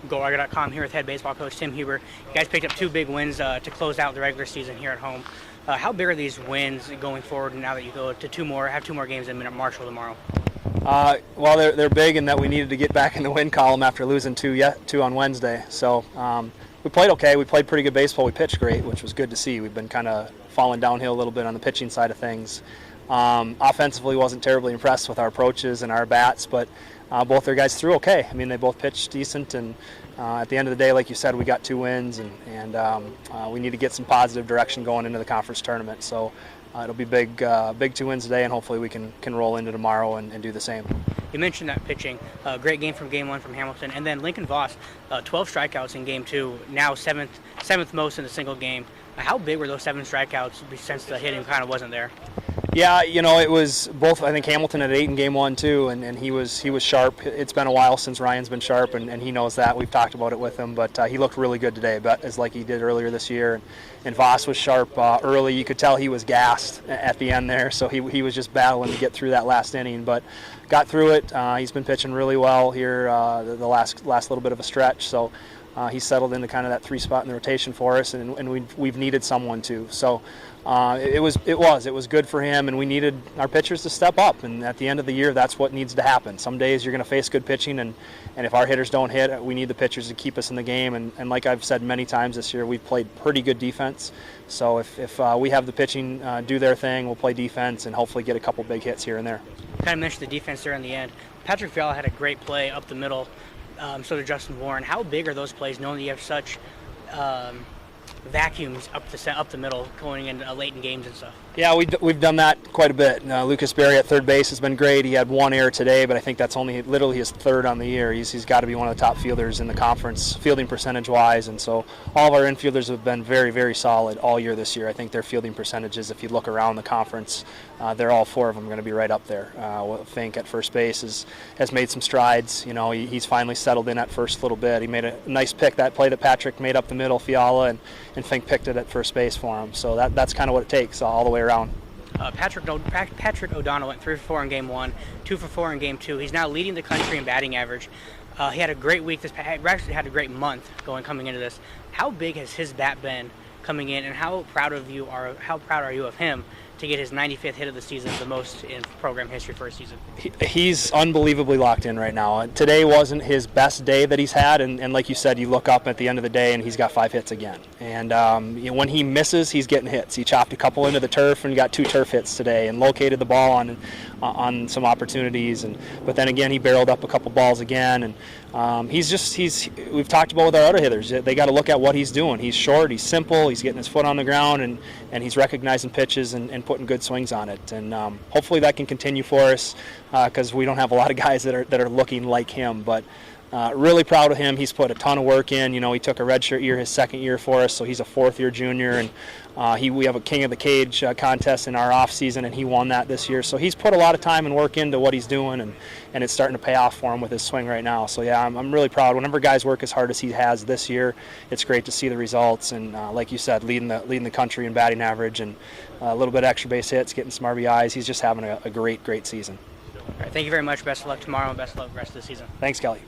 GoRugger.com here with head baseball coach Tim Huber. You guys picked up 2 big wins to close out the regular season here at home. How big are these wins going forward now that you go to 2 more, have 2 more games in Marshall tomorrow? Well, they're big in that we needed to get back in the win column after losing 2 on Wednesday. So we played okay. We played pretty good baseball. We pitched great, which was good to see. We've been kind of falling downhill a little bit on the pitching side of things. Offensively, wasn't terribly impressed with our approaches and our bats, but both their guys threw okay. I mean, they both pitched decent, and at the end of the day, like you said, we got 2 wins, and we need to get some positive direction going into the conference tournament. So it'll be big 2 wins today, and hopefully we can roll into tomorrow and do the same. You mentioned that pitching. Great game from Game 1 from Hamilton, and then Lincoln Voss, 12 strikeouts in Game 2, now seventh most in a single game. How big were those 7 strikeouts since the hitting kind of wasn't there? Yeah, it was both. I think Hamilton had 8 in Game 1 too, and he was sharp. It's been a while since Ryan's been sharp, and he knows that. We've talked about it with him, but he looked really good today, but as like he did earlier this year. And Voss was sharp early. You could tell he was gassed at the end there, so he was just battling to get through that last inning, but got through it. He's been pitching really well here the last little bit of a stretch, so he's settled into kind of that 3 spot in the rotation for us, and we've needed someone to. So it was good for him, and we needed our pitchers to step up. And at the end of the year, that's what needs to happen. Some days you're going to face good pitching, and if our hitters don't hit, we need the pitchers to keep us in the game. And like I've said many times this year, we've played pretty good defense. So if we have the pitching do their thing, we'll play defense and hopefully get a couple big hits here and there. Kind of mentioned the defense there in the end. Patrick Fiala had a great play up the middle. So did Justin Warren. How big are those plays, knowing that you have such vacuums up the middle going in late in games and stuff? Yeah, we've done that quite a bit. Lucas Berry at third base has been great. He had 1 error today, but I think that's only literally his 3rd on the year. He's got to be one of the top fielders in the conference, fielding percentage-wise, and so all of our infielders have been very, very solid all year this year. I think their fielding percentages, if you look around the conference, they're all 4 of them going to be right up there. Fink at first base has made some strides. He's finally settled in at first a little bit. He made a nice pick, that play that Patrick made up the middle, Fiala, and Fink picked it at first base for him. So that's kind of what it takes all the way around. Patrick O'Donnell went 3 for 4 in Game 1, 2 for 4 in Game 2. He's now leading the country in batting average. He had a great week. Actually had a great month coming into this. How big has his bat been coming in, and how proud are you of him to get his 95th hit of the season, the most in program history for a season? He's unbelievably locked in right now. Today wasn't his best day that he's had, and like you said, you look up at the end of the day and he's got 5 hits again. And when he misses, he's getting hits. He chopped a couple into the turf and got 2 turf hits today, and located the ball on some opportunities. But then again, he barreled up a couple balls again, and we've talked about with our other hitters. They got to look at what he's doing. He's short, he's simple, he's getting his foot on the ground, and he's recognizing pitches and putting good swings on it. And hopefully that can continue for us, because we don't have a lot of guys that are looking like him. But really proud of him. He's put a ton of work in. He took a redshirt year, his 2nd year for us, so he's a 4th-year junior, and we have a King of the Cage contest in our off season, and he won that this year. So he's put a lot of time and work into what he's doing, and it's starting to pay off for him with his swing right now. So yeah, I'm really proud. Whenever guys work as hard as he has this year, it's great to see the results. And like you said, leading the country in batting average, and a little bit of extra base hits, getting some RBIs. He's just having a great season. All right, thank you very much. Best of luck tomorrow, and best of luck the rest of the season. Thanks, Kelly.